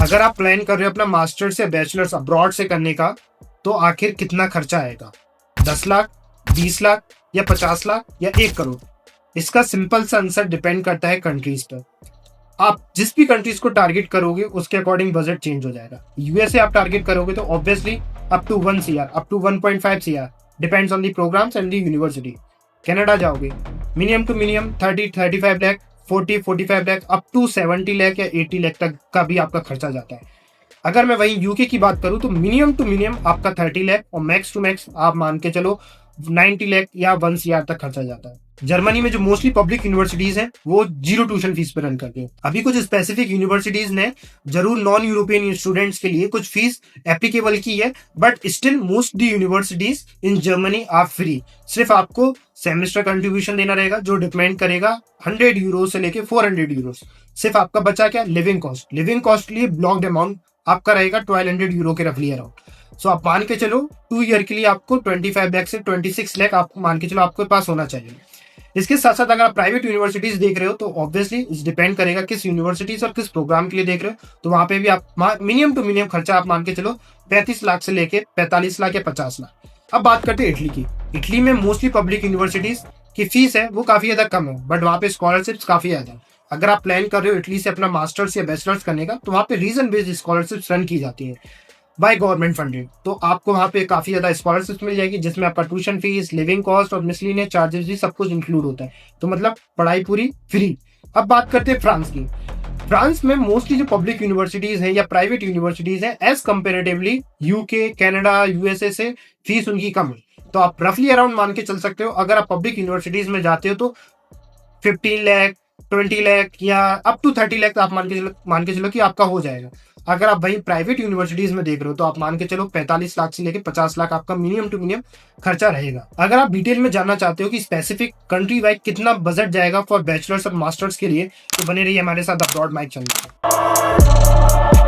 अगर आप प्लान कर रहे हो अपना मास्टर्स या बैचलर्स अब्रॉड से करने का, तो आखिर कितना खर्चा आएगा? 10 लाख, 20 लाख या 50 लाख या 1 करोड़? इसका सिंपल सा आंसर डिपेंड करता है कंट्रीज पर। आप जिस भी कंट्रीज को टारगेट करोगे उसके अकॉर्डिंग बजट चेंज हो जाएगा। यूएसए आप टारगेट करोगे तो obviously up to 1 CR, up to 1.5 CR, depends on the programmes and the university. Canada जाओगे, minimum to minimum 30-35 lakh, 40-45 lakh, up to 70 lakh या 80 लाख तक का भी आपका खर्चा जाता है। अगर मैं वहीं यूके की बात करूं तो मिनिमम टू मिनिमम आपका 30 लाख और मैक्स टू मैक्स आप मान के चलो 90 लाख या 1 CR तक खर्चा जाता है। जर्मनी में जो मोस्टली पब्लिक यूनिवर्सिटीज हैं वो जीरो ट्यूशन फीस पर रन करती हैं। अभी कुछ स्पेसिफिक यूनिवर्सिटीज ने जरूर नॉन यूरोपियन स्टूडेंट्स के लिए कुछ फीस एप्लीकेबल की है, but still most the universities in Germany are free. सिर्फ आपको सेमेस्टर कंट्रीब्यूशन देना रहेगा जो डिपेंड करेगा 100 यूरो से लेके 400 यूरो। सिर्फ आपका बचा क्या? Living cost. लिविंग कॉस्ट के लिए ब्लॉक्ड अमाउंट आपका रहेगा 1200 यूरो के रफली अराउंड। सो आप मान के चलो 2 ईयर के लिए आपको 25 लाख से 26 लाख आपको मान के चलो आपके पास होना चाहिए। इसके साथ साथ अगर आप प्राइवेट यूनिवर्सिटीज देख रहे हो तो ऑब्वियसली डिपेंड करेगा किस यूनिवर्सिटीज और किस प्रोग्राम के लिए देख रहे हो, तो वहां पे भी आप मिनिमम टू मिनिमम खर्चा आप मान के चलो 35 लाख से लेके 45 लाख या 50 लाख। अब बात करते हैं इटली की। इटली में मोस्टली पब्लिक यूनिवर्सिटीज की फीस है वो काफी ज्यादा कम है, बट वहाँ पे स्कॉलरशिप्स काफी ज्यादा है। अगर आप प्लान कर रहे हो इटली से अपना मास्टर्स या बैचलर्स करने का, तो वहाँ पे रीजन बेस्ड स्कॉलरशिप्स रन की जाती है बाय गवर्नमेंट फंडेड। तो आपको वहाँ पे काफी ज्यादा स्कॉलरशिप मिल जाएगी जिसमें आपका ट्यूशन फीस, लिविंग कॉस्ट और मिसलिनियस चार्जेस भी सब कुछ इंक्लूड होता है। तो मतलब पढ़ाई पूरी फ्री। अब बात करते हैं फ्रांस की। फ्रांस में मोस्टली जो पब्लिक यूनिवर्सिटीज हैं या प्राइवेट यूनिवर्सिटीज हैं as comparatively UK, Canada, USA से फीस उनकी कम है। तो आप रफली अराउंड मान के चल सकते हो अगर आप पब्लिक यूनिवर्सिटीज में जाते हो तो 15 लाख, 20 लाख या अप टू 30 लाख आप मान के चलो कि आपका हो जाएगा। अगर आप वहीं प्राइवेट यूनिवर्सिटीज में देख रहे हो तो आप मान के चलो 45 लाख से लेकर 50 लाख आपका मिनिमम टू मिनिमम खर्चा रहेगा। अगर आप डिटेल में जानना चाहते हो कि स्पेसिफिक कंट्री वाइज कितना बजट जाएगा फॉर बैचलर्स और मास्टर्स के लिए, तो बने रहिए हमारे साथ अब्रॉड माइक चैनल पर।